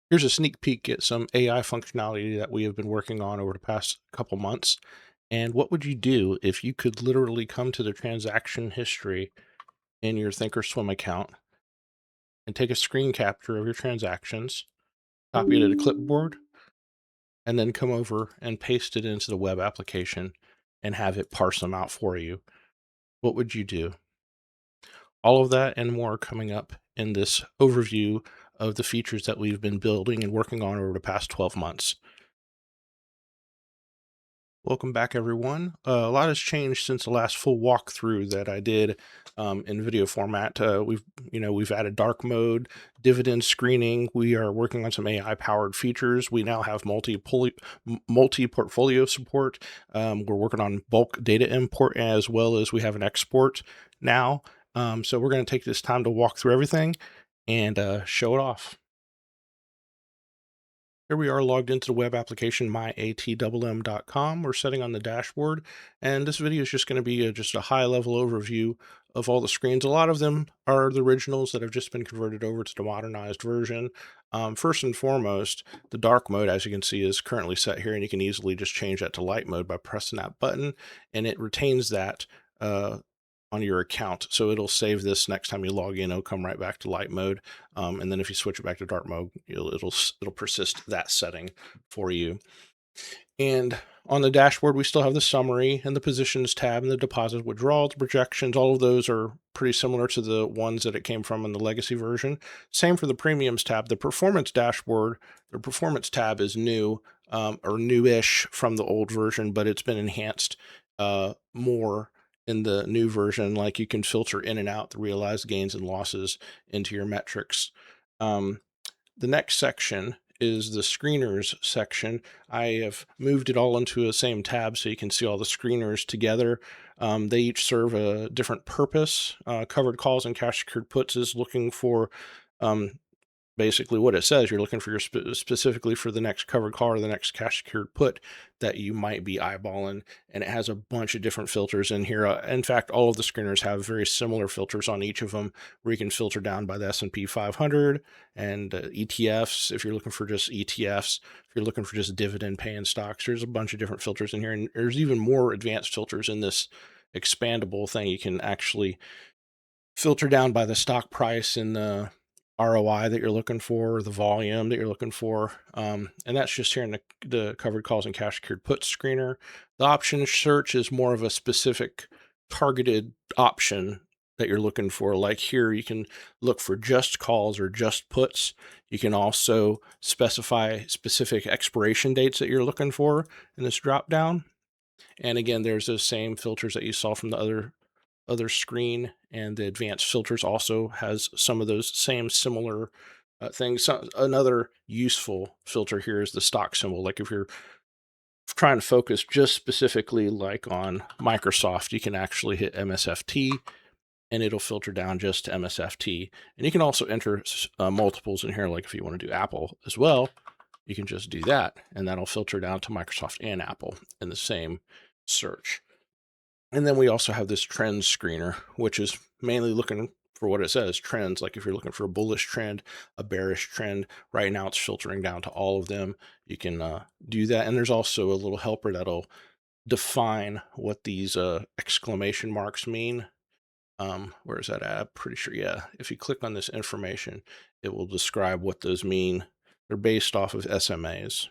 Here's a sneak peek at some AI functionality that we have been working on over the past couple months. And what would you do if you could literally come to the transaction history in your Thinkorswim account and take a screen capture of your transactions, copy it to a clipboard, and then come over and paste it into the web application and have it parse them out for you? What would you do? All of that and more coming up in this overview of the features that we've been building and working on over the past 12 months. Welcome back, everyone. A lot has changed since the last full walkthrough that I did in video format. We've added dark mode, dividend screening. We are working on some AI powered features. We now have multi portfolio support. We're working on bulk data import as well as we have an export now. So we're going to take this time to walk through everything and show it off. Here we are logged into the web application MyATMM.com. We're setting on the dashboard, and this video is just going to be just a high-level overview of all the screens. A lot of them are the originals that have just been converted over to the modernized version. First and foremost, the dark mode, as you can see, is currently set here, and you can easily just change that to light mode by pressing that button, and it retains that on your account. So it'll save this next time you log in. It'll come right back to light mode. And then if you switch it back to dark mode, it'll persist that setting for you. And on the dashboard, we still have the summary and the positions tab and the deposit withdrawals, projections. All of those are pretty similar to the ones that it came from in the legacy version. Same for the premiums tab. The performance dashboard, the performance tab is new or newish from the old version, but it's been enhanced more in the new version. Like you can filter in and out the realized gains and losses into your metrics. The next section is the screeners section. I have moved it all into a same tab so you can see all the screeners together. They each serve a different purpose. Covered calls and cash secured puts is looking for basically what it says. You're looking for your specifically for the next covered call or the next cash secured put that you might be eyeballing, and it has a bunch of different filters in here. In fact, all of the screeners have very similar filters on each of them, where you can filter down by the S&P 500 and ETFs. If you're looking for just ETFs, if you're looking for just dividend paying stocks, there's a bunch of different filters in here, and there's even more advanced filters in this expandable thing. You can actually filter down by the stock price and the ROI that you're looking for, the volume that you're looking for. And that's just here in the covered calls and cash secured put screener. The option search is more of a specific targeted option that you're looking for. Like here, you can look for just calls or just puts. You can also specify specific expiration dates that you're looking for in this drop down. And again, there's those same filters that you saw from the other screen, and the advanced filters also has some of those same similar things. So another useful filter here is the stock symbol. Like if you're trying to focus just specifically like on Microsoft, you can actually hit MSFT and it'll filter down just to MSFT. And you can also enter multiples in here. Like if you want to do Apple as well, you can just do that, and that'll filter down to Microsoft and Apple in the same search. And then we also have this trend screener, which is mainly looking for what it says, trends. Like if you're looking for a bullish trend, a bearish trend, right now it's filtering down to all of them. You can do that. And there's also a little helper that'll define what these exclamation marks mean. Where is that at? I'm pretty sure, yeah. If you click on this information, it will describe what those mean. They're based off of SMAs.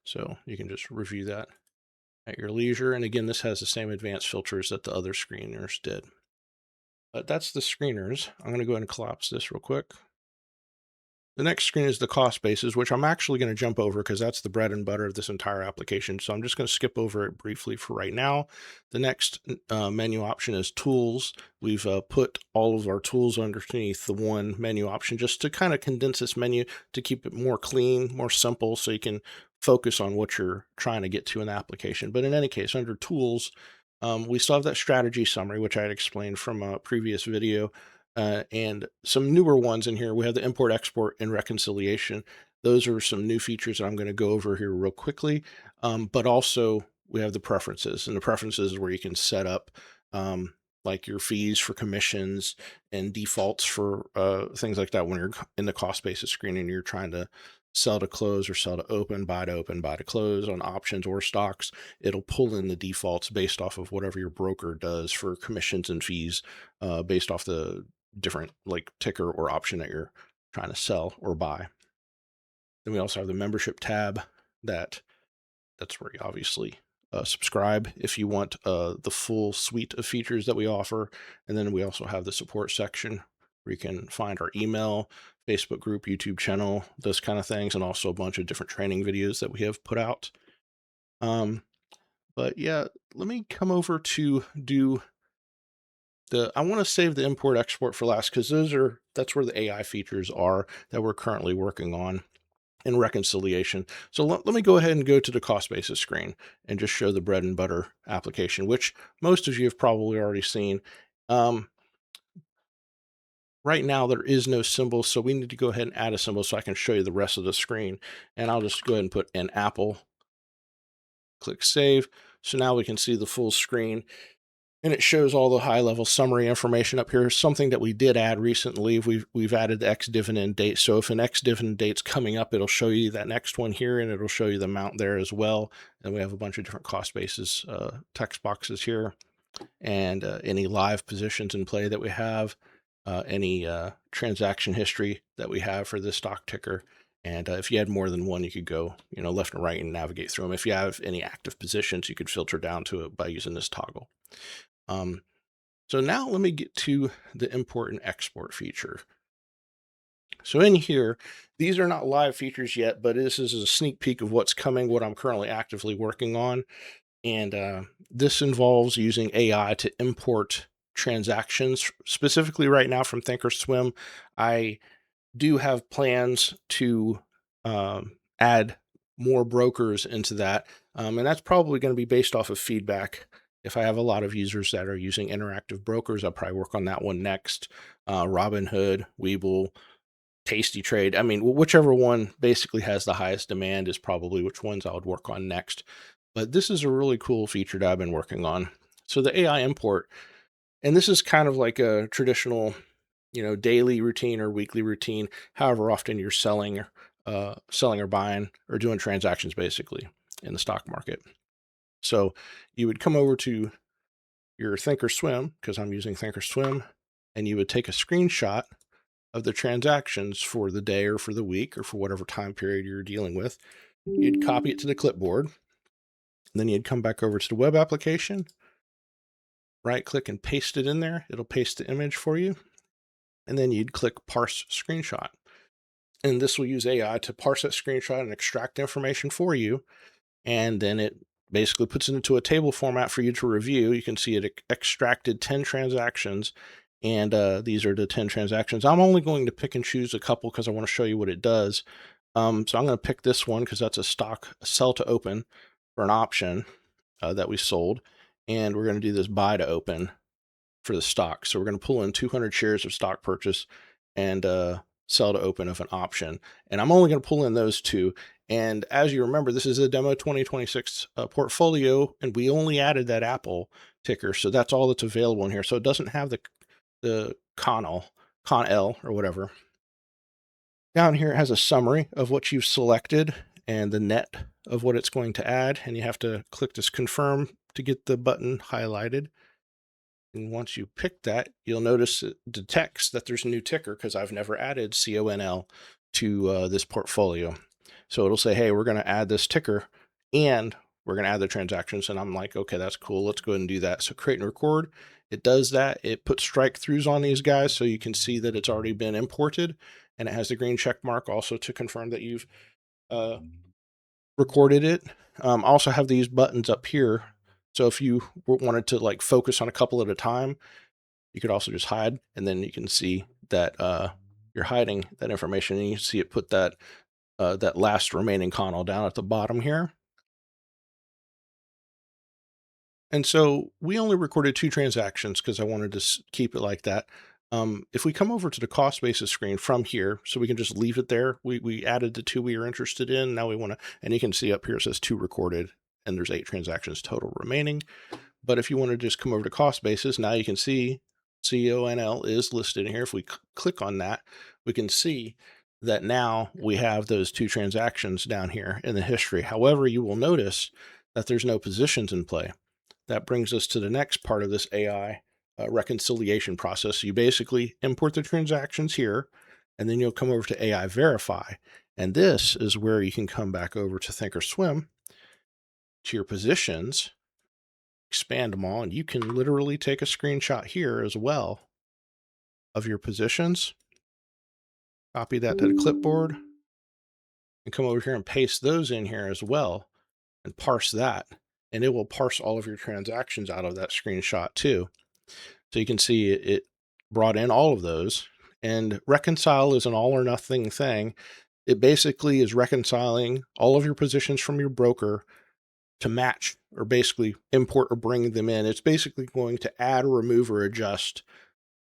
So you can just review that at your leisure. And again, this has the same advanced filters that the other screeners did. But that's the screeners. I'm going to go ahead and collapse this real quick. The next screen is the cost basis, which I'm actually going to jump over because that's the bread and butter of this entire application. So I'm just going to skip over it briefly for right now. The next menu option is tools. We've put all of our tools underneath the one menu option just to kind of condense this menu to keep it more clean, more simple, so you can focus on what you're trying to get to in the application. But in any case, under tools, we still have that strategy summary, which I had explained from a previous video. And some newer ones in here. We have the import, export, and reconciliation. Those are some new features that I'm going to go over here real quickly. But also we have the preferences, and the preferences is where you can set up like your fees for commissions and defaults for things like that when you're in the cost basis screen and you're trying to sell to close or sell to open, buy to close on options or stocks. It'll pull in the defaults based off of whatever your broker does for commissions and fees, based off the different like ticker or option that you're trying to sell or buy. Then we also have the membership tab that's where you obviously subscribe if you want the full suite of features that we offer. And then we also have the support section where you can find our email, Facebook group, YouTube channel, those kind of things, and also a bunch of different training videos that we have put out. Um, but yeah, let me come over to do I want to save the import export for last because that's where the AI features are that we're currently working on in reconciliation. So let me go ahead and go to the cost basis screen and just show the bread and butter application, which most of you have probably already seen. Um, right now, there is no symbol, so we need to go ahead and add a symbol so I can show you the rest of the screen. And I'll just go ahead and put an apple, click save. So now we can see the full screen. And it shows all the high level summary information up here. Something that we did add recently, we've added the X dividend date. So if an X dividend date's coming up, it'll show you that next one here, and it'll show you the amount there as well. And we have a bunch of different cost basis text boxes here, and any live positions in play that we have, any transaction history that we have for this stock ticker. And if you had more than one, you could go, left and right and navigate through them. If you have any active positions, you could filter down to it by using this toggle. So now let me get to the import and export feature. So in here, these are not live features yet, but this is a sneak peek of what's coming, what I'm currently actively working on. And this involves using AI to import transactions, specifically right now from Thinkorswim. I do have plans to add more brokers into that. And that's probably going to be based off of feedback. If I have a lot of users that are using interactive brokers, I'll probably work on that one next. Robinhood, Webull, Tasty Trade. I mean, whichever one basically has the highest demand is probably which ones I would work on next. But this is a really cool feature that I've been working on. So the AI import, and this is kind of like a traditional, daily routine or weekly routine, however often you're selling or buying or doing transactions basically in the stock market. So you would come over to your Thinkorswim, because I'm using Thinkorswim, and you would take a screenshot of the transactions for the day or for the week or for whatever time period you're dealing with. You'd copy it to the clipboard, and then you'd come back over to the web application, right click and paste it in there. It'll paste the image for you. And then you'd click parse screenshot. And this will use AI to parse that screenshot and extract information for you. And then it basically puts it into a table format for you to review. You can see it extracted 10 transactions. And these are the 10 transactions. I'm only going to pick and choose a couple because I want to show you what it does. So I'm going to pick this one because that's a sell to open for an option that we sold. And we're going to do this buy to open for the stock. So we're going to pull in 200 shares of stock purchase and sell to open of an option. And I'm only going to pull in those two. And as you remember, this is a demo 2026 portfolio, and we only added that Apple ticker. So that's all that's available in here. So it doesn't have the Con L or whatever. Down here, it has a summary of what you've selected and the net of what it's going to add. And you have to click this confirm to get the button highlighted. And once you pick that, you'll notice it detects that there's a new ticker because I've never added CONL to this portfolio. So it'll say, hey, we're going to add this ticker and we're going to add the transactions. And I'm like, okay, that's cool. Let's go ahead and do that. So create and record. It does that. It puts strike throughs on these guys so you can see that it's already been imported. And it has the green check mark also to confirm that you've recorded it. Also have these buttons up here. So if you wanted to like focus on a couple at a time, you could also just hide, and then you can see that you're hiding that information, and you see it put that that last remaining connell down at the bottom here. And so we only recorded 2 transactions because I wanted to keep it like that. If we come over to the cost basis screen from here, so we can just leave it there. We added the 2 we are interested in. Now we want to, and you can see up here it says 2 recorded, and there's 8 transactions total remaining. But if you want to just come over to cost basis, now you can see CONL is listed in here. If we click on that, we can see that now we have those two transactions down here in the history. However, you will notice that there's no positions in play. That brings us to the next part of this AI reconciliation process. So you basically import the transactions here, and then you'll come over to AI verify. And this is where you can come back over to Thinkorswim to your positions, expand them all, and you can literally take a screenshot here as well of your positions, copy that to the clipboard, and come over here and paste those in here as well and parse that. And it will parse all of your transactions out of that screenshot too. So you can see it brought in all of those. And reconcile is an all or nothing thing. It basically is reconciling all of your positions from your broker to match or basically import or bring them in. It's basically going to add or remove or adjust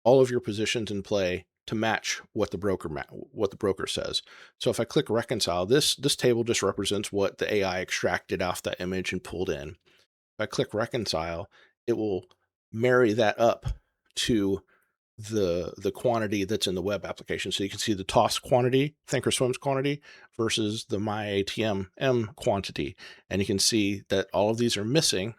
all of your positions in play to match what the broker says. So if I click reconcile, this table just represents what the AI extracted off that image and pulled in. If I click reconcile, it will marry that up to the quantity that's in the web application. So you can see the toss quantity, Thinkorswim's quantity, versus the MyATMM quantity. And you can see that all of these are missing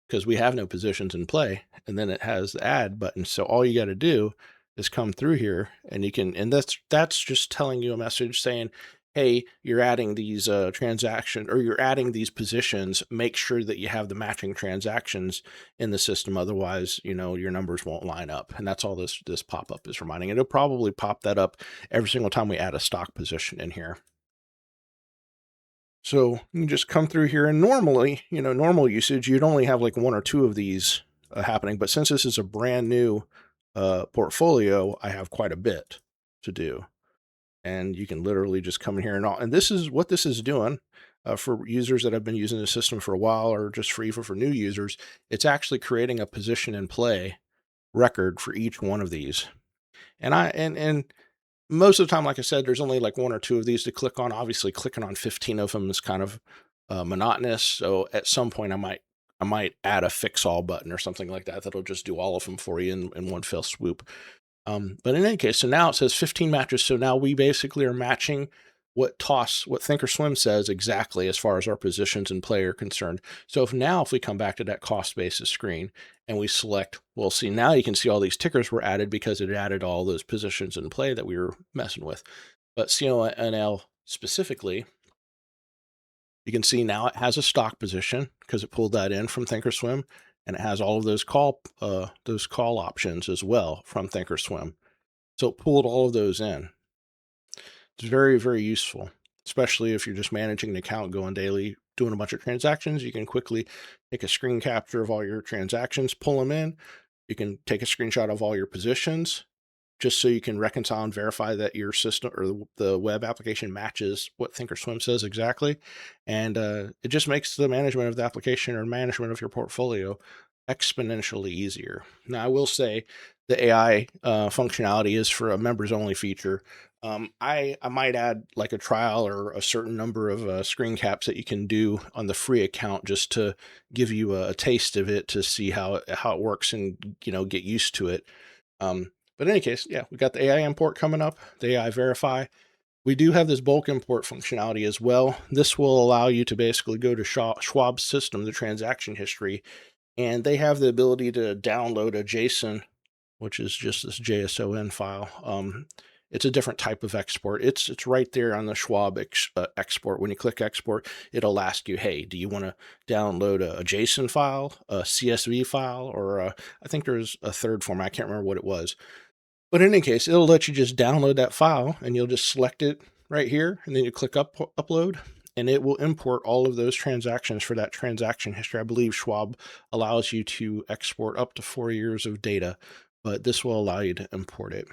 because we have no positions in play. And then it has the add button. So all you got to do is come through here and you can, and that's just telling you a message saying, hey, you're adding these transactions, or you're adding these positions. Make sure that you have the matching transactions in the system. Otherwise, your numbers won't line up. And that's all this pop-up is reminding. It'll probably pop that up every single time we add a stock position in here. So you can just come through here, and normally, normal usage, you'd only have like one or two of these happening. But since this is a brand new portfolio, I have quite a bit to do. And you can literally just come in here and this is what this is doing for users that have been using the system for a while, or just for new users. It's actually creating a position in play record for each one of these. And most of the time, like I said, there's only like one or two of these to click on. Obviously, clicking on 15 of them is kind of monotonous. So at some point, I might add a fix all button or something like that that'll just do all of them for you in one fell swoop. But in any case, so now it says 15 matches. So now we basically are matching what Thinkorswim says exactly as far as our positions in play are concerned. So if we come back to that cost basis screen and we select, we'll see now you can see all these tickers were added because it added all those positions in play that we were messing with. But CONL specifically, you can see now it has a stock position because it pulled that in from Thinkorswim. And it has all of those call options as well from Thinkorswim. So it pulled all of those in. It's very, very useful, especially if you're just managing an account, going daily, doing a bunch of transactions. You can quickly take a screen capture of all your transactions, pull them in. You can take a screenshot of all your positions, just so you can reconcile and verify that your system or the web application matches what Thinkorswim says exactly. And it just makes the management of the application or management of your portfolio exponentially easier. Now, I will say the AI functionality is for a members only feature. I might add like a trial or a certain number of screen caps that you can do on the free account, just to give you a taste of it, to see how it works and get used to it. But in any case, yeah, we got the AI import coming up, the AI verify. We do have this bulk import functionality as well. This will allow you to basically go to Schwab's system, the transaction history, and they have the ability to download a JSON, which is just this JSON file. It's a different type of export. It's right there on the Schwab export. When you click export, it'll ask you, hey, do you want to download a JSON file, a CSV file, or I think there's a third format. I can't remember what it was. But in any case, it'll let you just download that file, and you'll just select it right here, and then you click upload, and it will import all of those transactions for that transaction history. I believe Schwab allows you to export up to 4 years of data, but this will allow you to import it.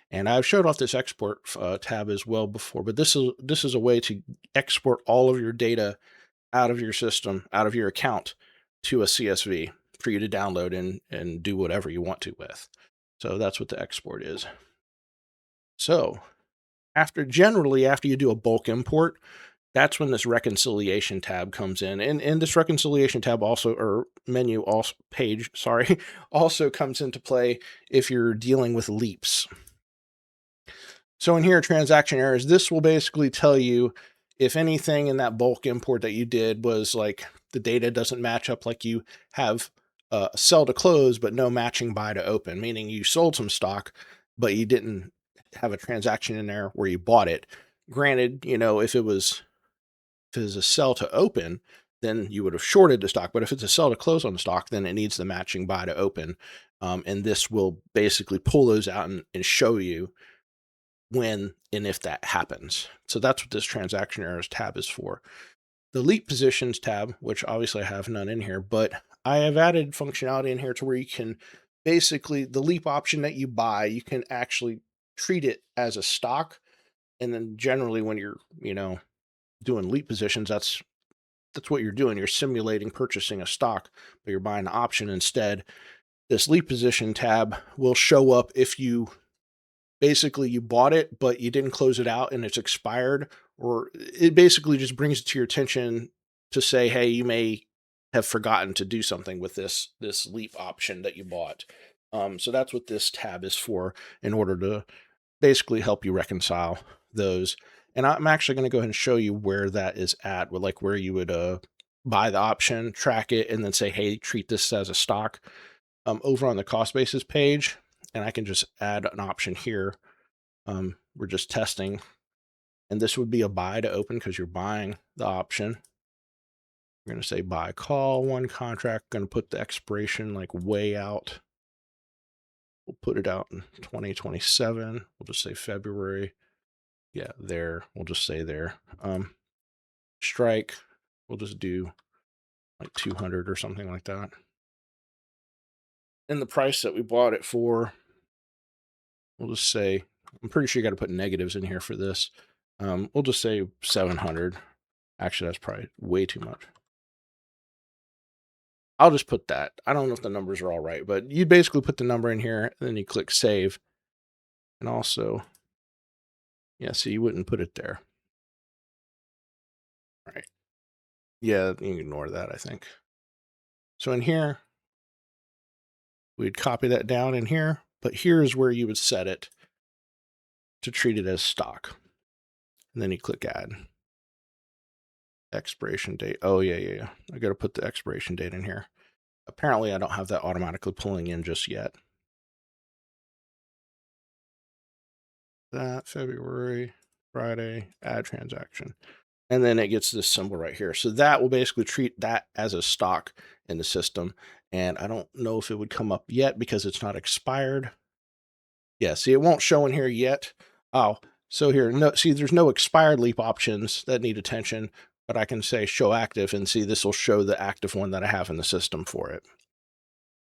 And I've showed off this export tab as well before, but this is a way to export all of your data out of your system, out of your account, to a CSV for you to download and do whatever you want to with. So that's what the export is. So after you do a bulk import, that's when this reconciliation tab comes in. And this reconciliation tab also, or menu also, page, sorry, also comes into play if you're dealing with leaps. So in here, transaction errors, this will basically tell you if anything in that bulk import that you did was like the data doesn't match up, like you have a sell to close, but no matching buy to open, meaning you sold some stock, but you didn't have a transaction in there where you bought it. Granted, if it was a sell to open, then you would have shorted the stock. But if it's a sell to close on the stock, then it needs the matching buy to open. And this will basically pull those out and show you when and if that happens. So that's what this transaction errors tab is for. The leap positions tab, which obviously I have none in here, but I have added functionality in here to where you can basically, the leap option that you buy, you can actually treat it as a stock. And then generally when you're, doing leap positions, that's what you're doing. You're simulating purchasing a stock, but you're buying an option instead. This leap position tab will show up if you bought it, but you didn't close it out and it's expired, or it basically just brings it to your attention to say, hey, you may have forgotten to do something with this leap option that you bought. So that's what this tab is for, in order to basically help you reconcile those. And I'm actually going to go ahead and show you where that is at, with like where you would buy the option, track it, and then say, hey, treat this as a stock. Over on the cost basis page, and I can just add an option here. We're just testing, and this would be a buy to open because you're buying the option. We're going to say buy call, one contract, going to put the expiration like way out. We'll put it out in 2027. We'll just say February. Yeah, there. We'll just say there. Strike, we'll just do like 200 or something like that. And the price that we bought it for, we'll just say, I'm pretty sure you got to put negatives in here for this. We'll just say 700. Actually, that's probably way too much. I'll just put that. I don't know if the numbers are all right, but you basically put the number in here, and then you click save. And also, yeah, so you wouldn't put it there. All right. Yeah, you can ignore that, I think. So in here, we'd copy that down in here, but here's where you would set it to treat it as stock. And then you click add. Expiration date. Oh, yeah. I got to put the expiration date in here. Apparently, I don't have that automatically pulling in just yet. That February, Friday, add transaction. And then it gets this symbol right here. So that will basically treat that as a stock in the system. And I don't know if it would come up yet because it's not expired. Yeah, see, it won't show in here yet. Oh, so here, no, see, there's no expired leap options that need attention, but I can say show active, and see, this will show the active one that I have in the system for it.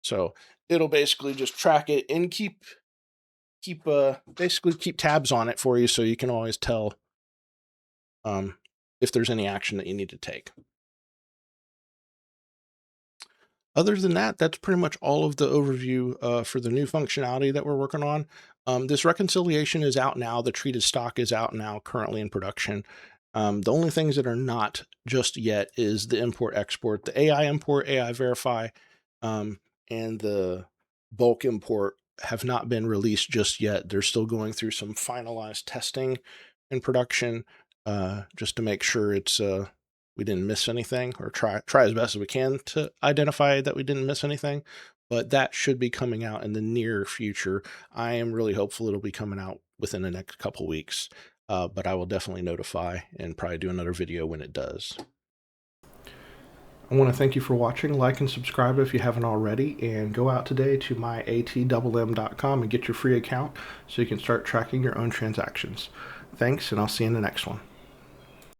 So it'll basically just track it and basically keep tabs on it for you, so you can always tell if there's any action that you need to take. Other than that, that's pretty much all of the overview for the new functionality that we're working on. This reconciliation is out now. The treated stock is out now, currently in production. The only things that are not just yet is the import export, the AI import, AI verify, and the bulk import have not been released just yet. They're still going through some finalized testing in production, just to make sure it's we didn't miss anything, or try as best as we can to identify that we didn't miss anything. But that should be coming out in the near future. I am really hopeful it'll be coming out within the next couple weeks, but I will definitely notify and probably do another video when it does. I want to thank you for watching. Like and subscribe if you haven't already, and go out today to MyATMM.com and get your free account so you can start tracking your own transactions. Thanks, and I'll see you in the next one.